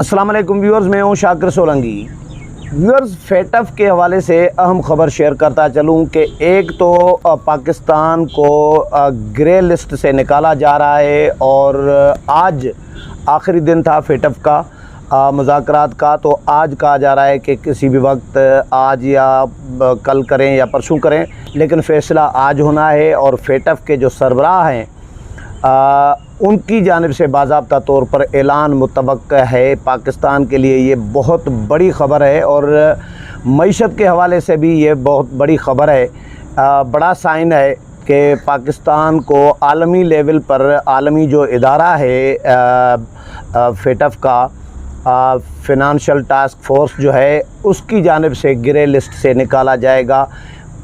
अस्सलाम वालेकुम व्यूअर्स, मैं हूं शाकिर सोलंकी। व्यूअर्स, फेटफ के हवाले से अहम ख़बर शेयर करता चलूं कि एक तो पाकिस्तान को ग्रे लिस्ट से निकाला जा रहा है और आज आखिरी दिन था फेटफ का मुज़ाकरात का। तो आज कहा जा रहा है कि किसी भी वक्त आज या कल करें या परसों करें, लेकिन फ़ैसला आज होना है। और फेटफ के जो सरबराह हैं उनकी जानिब से बाज़ाब्ता तौर पर ऐलान मुतवक्का है। पाकिस्तान के लिए ये बहुत बड़ी ख़बर है और मईशत के हवाले से भी ये बहुत बड़ी ख़बर है। बड़ा साइन है कि पाकिस्तान को आलमी लेवल पर आलमी जो इदारा है फेटफ का फ़िनांशियल टास्क फोर्स जो है उसकी जानिब से ग्रे लिस्ट से निकाला जाएगा।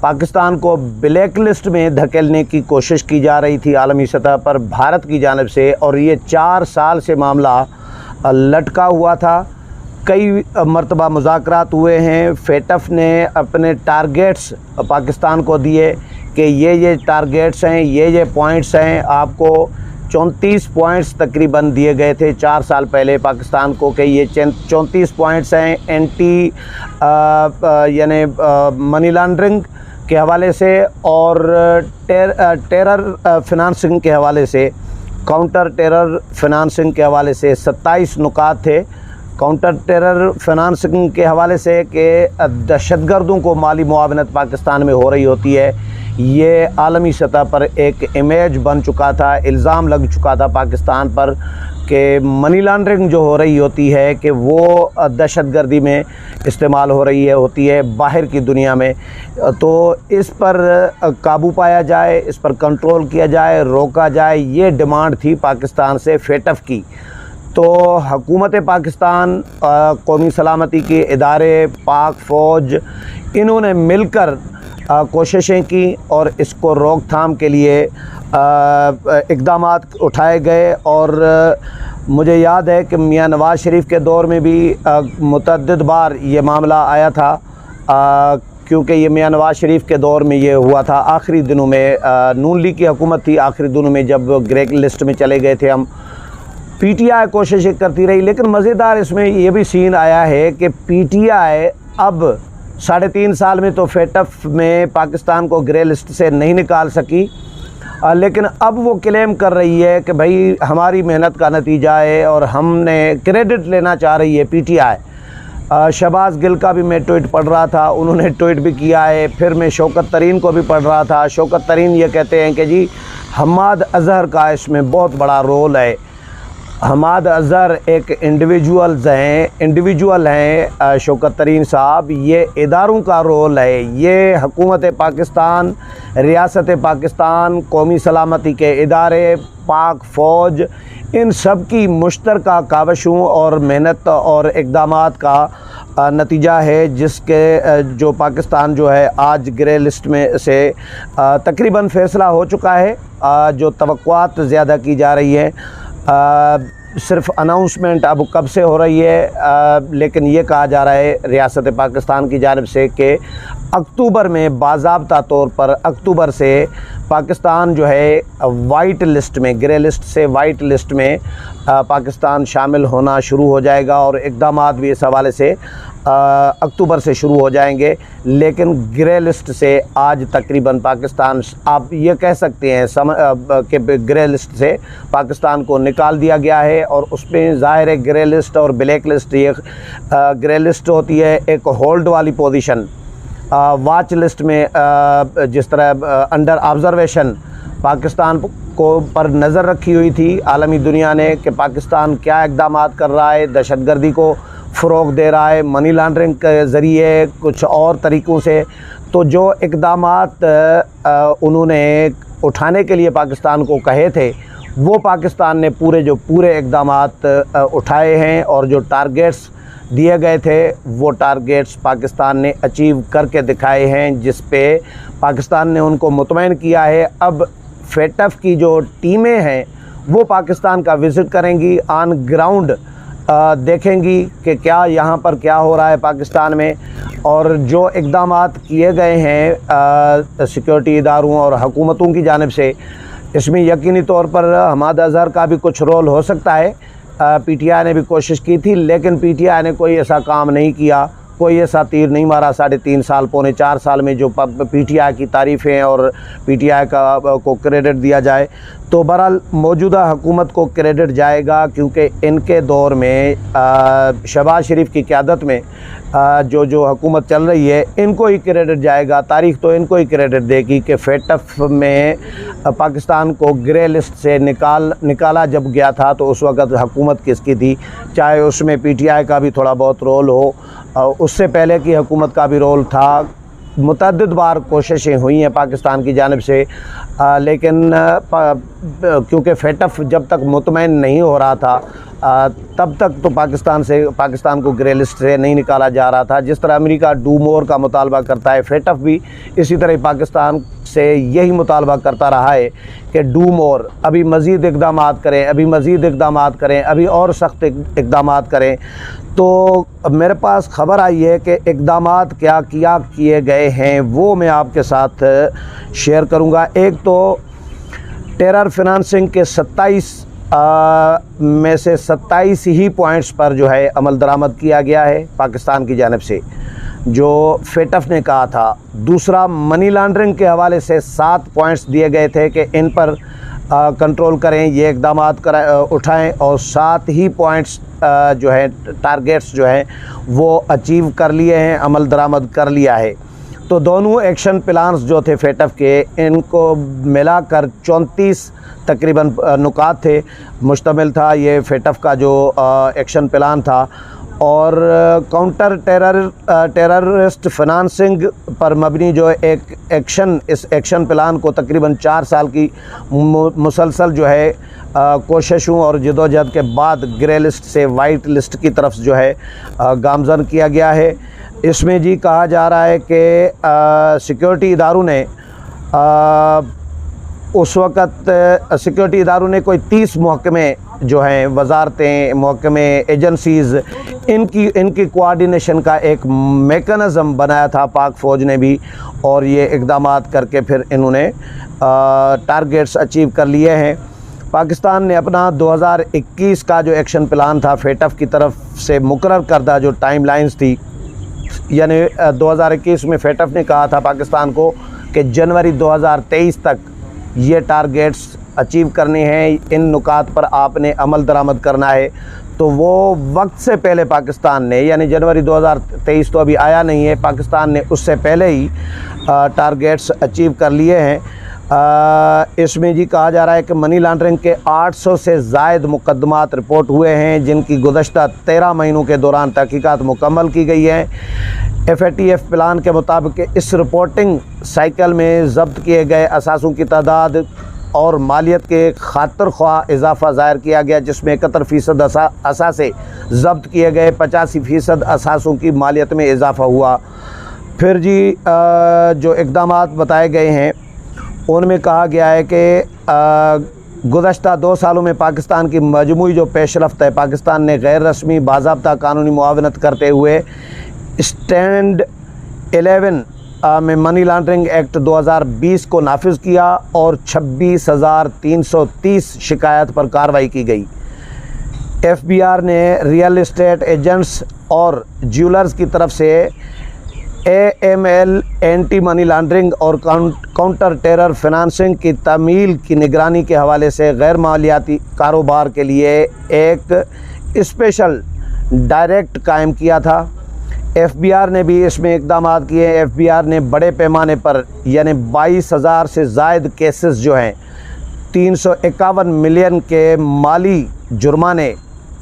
पाकिस्तान को ब्लैक लिस्ट में धकेलने की कोशिश की जा रही थी आलमी सतह पर भारत की जानिब से, और ये 4 साल से मामला लटका हुआ था। कई मरतबा मुज़ाकरात हुए हैं। फेटफ ने अपने टारगेट्स पाकिस्तान को दिए कि ये टारगेट्स हैं, ये पॉइंट्स हैं। आपको 34 पॉइंट्स तकरीबन दिए गए थे 4 साल पहले पाकिस्तान को कि ये 34 पॉइंट्स हैं एंटी यानी मनी लॉन्ड्रिंग के हवाले से और टेरर फिनांसिंग के हवाले से, काउंटर टेरर फिनांसिंग के हवाले से 27 नुकात थे। काउंटर टेरर फिनांसिंग के हवाले से कि दहशतगर्दों को माली मुआवनत पाकिस्तान में हो रही होती है, ये आलमी सतह पर एक इमेज बन चुका था। इल्ज़ाम लग चुका था पाकिस्तान पर कि मनी लॉन्ड्रिंग जो हो रही होती है कि वो दहशतगर्दी में इस्तेमाल हो रही होती है बाहर की दुनिया में। तो इस पर काबू पाया जाए, इस पर कंट्रोल किया जाए, रोका जाए, ये डिमांड थी पाकिस्तान से फेटफ की। तो हुकूमत पाकिस्तान, कौमी सलामती के इदारे, पाक फ़ौज, इन्होंने मिलकर कोशिशें की और इसको रोकथाम के लिए इक़दामात उठाए गए। और मुझे याद है कि मियां नवाज़ शरीफ के दौर में भी मुतअद्दिद बार ये मामला आया था, क्योंकि ये मियां नवाज़ शरीफ के दौर में ये हुआ था। आखिरी दिनों में नून लीग की हुकूमत थी, आखिरी दिनों में जब ग्रे लिस्ट में चले गए थे हम, पीटीआई कोशिशें करती रही। लेकिन मज़ेदार इसमें ये भी सीन आया है कि पीटीआई अब 3.5 साल में तो फेटफ में पाकिस्तान को ग्रे लिस्ट से नहीं निकाल सकी, लेकिन अब वो क्लेम कर रही है कि भाई हमारी मेहनत का नतीजा है और हमने क्रेडिट लेना चाह रही है पीटीआई। शहबाज गिल का भी मैं ट्वीट पढ़ रहा था, उन्होंने ट्वीट भी किया है। फिर मैं शौकत तरीन को भी पढ़ रहा था। शौकत तरीन ये कहते हैं कि जी हम्माद अज़हर का इसमें बहुत बड़ा रोल है। हम्माद अज़हर एक इंडिविजुअल हैं शौकत तरीन साहब, ये इदारों का रोल है। ये हुकूमत पाकिस्तान, रियासत पाकिस्तान, कौमी सलामती के इदारे, पाक फ़ौज, इन सब की मुश्तरका कावशों और मेहनत और इक़दामात का नतीजा है, जिसके जो पाकिस्तान जो है आज ग्रे लिस्ट में से तकरीबन फ़ैसला हो चुका है। जो तवक्कुआत ज़्यादा की जा रही है, सिर्फ अनाउंसमेंट अब कब से हो रही है, लेकिन ये कहा जा रहा है रियासत पाकिस्तान की जानिब से कि अक्टूबर में बाज़ाब्ता तौर पर अक्टूबर से पाकिस्तान जो है वाइट लिस्ट में, ग्रे लिस्ट से वाइट लिस्ट में पाकिस्तान शामिल होना शुरू हो जाएगा। और इक़दामात भी इस हवाले से अक्टूबर से शुरू हो जाएंगे। लेकिन ग्रे लिस्ट से आज तकरीबन पाकिस्तान, आप ये कह सकते हैं कि ग्रे लिस्ट से पाकिस्तान को निकाल दिया गया है। और उसमें ज़ाहिर है ग्रे लिस्ट और ब्लैक लिस्ट, ये ग्रे लिस्ट होती है एक होल्ड वाली पोजीशन। वाच लिस्ट में जिस तरह अंडर ऑब्ज़र्वेशन पाकिस्तान को पर नज़र रखी हुई थी आलमी दुनिया ने कि पाकिस्तान क्या इक़दामात कर रहा है, दहशतगर्दी को फ़रोग़ दे रहा है, मनी लॉन्ड्रिंग के ज़रिए, कुछ और तरीक़ों से। तो जो इक़दामात उन्होंने उठाने के लिए पाकिस्तान को कहे थे, वो पाकिस्तान ने पूरे इक़दामात उठाए हैं। और जो टारगेट्स दिए गए थे वो टारगेट्स पाकिस्तान ने अचीव करके दिखाए हैं, जिस पे पाकिस्तान ने उनको मुतमईन किया है। अब फेटफ की जो टीमें हैं वो पाकिस्तान का विज़िट करेंगी, ऑन ग्राउंड देखेंगी कि क्या यहाँ पर क्या हो रहा है पाकिस्तान में। और जो इक़दामात किए गए हैं सिक्योरिटी इदारों और हुकूमतों की जानिब से, इसमें यकीनी तौर पर हम्माद अज़हर का भी कुछ रोल हो सकता है पीटीआई ने भी कोशिश की थी, लेकिन पीटीआई ने कोई ऐसा काम नहीं किया, कोई ऐसा तीर नहीं मारा 3.5 साल, पौने 4 साल में जो पीटीआई की तारीफ़ें और पीटीआई को क्रेडिट दिया जाए। तो बहरहाल मौजूदा हुकूमत को क्रेडिट जाएगा, क्योंकि इनके दौर में शहबाज शरीफ की क़यादत में जो हुकूमत चल रही है, इनको ही क्रेडिट जाएगा। तारीख़ तो इनको ही क्रेडिट देगी कि फेटफ में पाकिस्तान को ग्रे लिस्ट से निकाला जब गया था, तो उस वक़्त हुकूमत किसकी थी, चाहे उसमें पीटीआई का भी थोड़ा बहुत रोल हो, उससे पहले की हुकूमत का भी रोल था। मुतअद्दिद बार कोशिशें हुई हैं पाकिस्तान की जानिब से, लेकिन क्योंकि फेटफ जब तक मुतमईन नहीं हो रहा था तब तक तो पाकिस्तान को ग्रे लिस्ट से नहीं निकाला जा रहा था। जिस तरह अमेरिका डू मोर का मुतालबा करता है, फेटफ भी इसी तरह पाकिस्तान से यही मुतालबा करता रहा है कि डू मोर, अभी मज़ीद इक़दामात करें, अभी मज़ीद इक़दामात करें, अभी और सख्त इक़दामात करें। तो मेरे पास ख़बर आई है कि इक़दामात क्या किए गए हैं वो मैं आपके साथ शेयर करूँगा। एक तो टेरर फिनांसिंग के 27 में से 27 ही पॉइंट्स पर जो है अमल दरामद किया गया है पाकिस्तान की जानिब से, जो फेटफ ने कहा था। दूसरा, मनी लॉन्ड्रिंग के हवाले से 7 पॉइंट्स दिए गए थे कि इन पर कंट्रोल करें, ये इक़दामात उठाएं, और 7 ही पॉइंट्स जो है टारगेट्स जो हैं वो अचीव कर लिए हैं, अमल दरामद कर लिया है। तो दोनों एक्शन प्लान्स जो थे फेटफ के, इनको मिलाकर 34 तकरीबन नुकात थे मुश्तमिल था ये फेटफ का जो एक्शन प्लान था। और काउंटर टेररिस्ट फिनांसिंग पर मबनी जो एक इस एक्शन प्लान को तकरीबन 4 साल की मुसलसल जो है कोशिशों और जदोजहद के बाद ग्रे लिस्ट से वाइट लिस्ट की तरफ जो है गामज़न किया गया है। इसमें जी कहा जा रहा है कि सिक्योरिटी इदारों ने उस वक़्त सिक्योरिटी इदारों ने कोई 30 महकमे जो हैं, वजारतें, महकमे, एजेंसीज़, इनकी कोऑर्डिनेशन का एक मेकनिज़म बनाया था पाक फ़ौज ने भी, और ये इक़दामात करके फिर इन्होंने टारगेट्स अचीव कर लिए हैं। पाकिस्तान ने अपना 2021 का जो एक्शन प्लान था फेटफ की तरफ से मुकर्रर करदा जो टाइमलाइंस थी, यानी 2021 में फेटफ ने कहा था पाकिस्तान को कि जनवरी 2023 तक ये टारगेट्स अचीव करने हैं, इन नुकात पर आपने अमल दरामद करना है। तो वो वक्त से पहले पाकिस्तान ने, यानी जनवरी 2023 तो अभी आया नहीं है, पाकिस्तान ने उससे पहले ही टारगेट्स अचीव कर लिए हैं। इसमें जी कहा जा रहा है कि मनी लॉन्ड्रिंग के 800 से ज़ायद मुकदमात रिपोर्ट हुए हैं, जिनकी गुज़श्ता 13 महीनों के दौरान तहकीकात मुकम्मल की गई है। FATF प्लान के मुताबिक इस रिपोर्टिंग साइकिल में ज़ब्त किए गए असासों की तादाद और मालियत के खातिर ख्वाह इजाफ़ा ज़ाहिर किया गया, जिसमें 71% असासे ज़ब्त किए गए, 85% असासों की मालियत में इजाफ़ा हुआ। फिर जी जो इक़दामात बताए गए हैं उनमें कहा गया है कि गुज़श्ता 2 सालों में पाकिस्तान की मजमूई जो पेशरफ्त है, पाकिस्तान ने गैर रस्मी बाज़ाब्ता कानूनी मुआवनत करते हुए स्टैंड 11 में मनी लॉन्ड्रिंग एक्ट 2020 को नाफिज किया और 26,330 शिकायत पर कार्रवाई की गई। FBR ने रियल इस्टेट एजेंट्स और ज्वेलर्स की तरफ से AML एंटी मनी लॉन्ड्रिंग और काउंटर टेरर फिनांसिंग की तामील की निगरानी के हवाले से गैर मालियाती कारोबार के लिए एक स्पेशल डायरेक्ट कायम किया था। FBR ने भी इसमें इक़दामात किए। FBR ने बड़े पैमाने पर यानी 22,000 से ज़ायद केसेस जो हैं 351 मिलियन के माली जुर्माने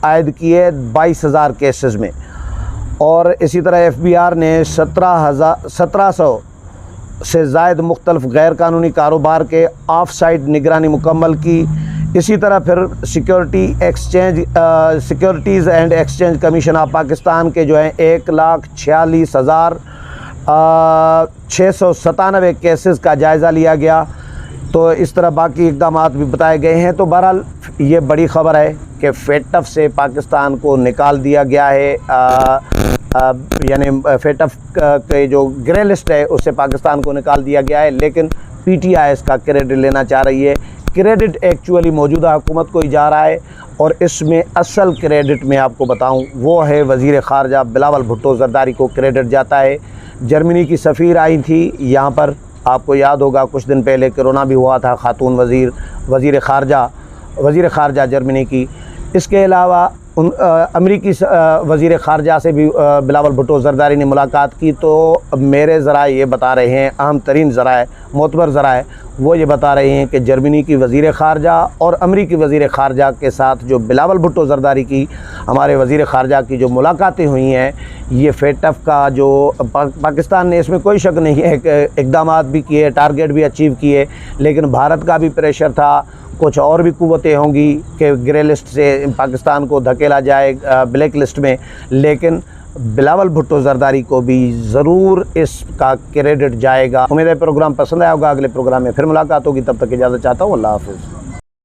आयद किए 22,000 केसेस में। और इसी तरह FBR ने 1700 से ज़ायद मुख्तलिफ गैर कानूनी कारोबार के ऑफ साइट निगरानी मुकम्मल की। इसी तरह फिर securities and exchange commission of Pakistan के जो हैं 1,46,697 केसेस का जायज़ा लिया गया। तो इस तरह बाकी इक़दामात भी बताए गए हैं। तो बहरहाल ये बड़ी ख़बर है कि फेटफ से पाकिस्तान को निकाल दिया गया है, यानी फेटफ के जो ग्रे लिस्ट है उससे पाकिस्तान को निकाल दिया गया है, लेकिन PTI इसका क्रेडिट लेना चाह रही है क्रेडिट एक्चुअली मौजूदा हुकूमत को ही जा रहा है, और इसमें असल क्रेडिट मैं आपको बताऊं वो है वज़ीर ख़ारजा बिलावल भुट्टो ज़रदारी को क्रेडिट जाता है। जर्मनी की सफ़ीर आई थी यहाँ पर, आपको याद होगा कुछ दिन पहले कोरोना भी हुआ था, खातून वज़ीर ख़ारजा जर्मनी की। इसके अलावा अमरीकी वज़ीर ख़ारजा से भी बिलावल भुट्टो ज़रदारी ने मुलाकात की। तो मेरे ज़राए ये बता रहे हैं, अहम तरीन ज़राए, मोतबर ज़राए वो ये बता रहे हैं कि जर्मनी की वज़ीर ख़ारजा और अमरीकी वज़ीर ख़ारजा के साथ जो बिलावल भुट्टो ज़रदारी की, हमारे वज़ीर ख़ारजा की जो मुलाकातें हुई हैं, ये फेटफ का जो पाकिस्तान ने, इसमें कोई शक नहीं है कि इक़दाम भी किए, टारगेट भी अचीव किए, लेकिन भारत का भी प्रेशर था, कुछ और भी कुव्वतें होंगी कि ग्रे लिस्ट से पाकिस्तान को धकेला जाए ब्लैक लिस्ट में, लेकिन बिलावल भुट्टो ज़रदारी को भी ज़रूर इसका क्रेडिट जाएगा। उम्मीद है प्रोग्राम पसंद आया होगा। अगले प्रोग्राम में फिर मुलाकात होगी, तब तक इजाज़त चाहता हूँ। अल्लाह हाफ़िज़।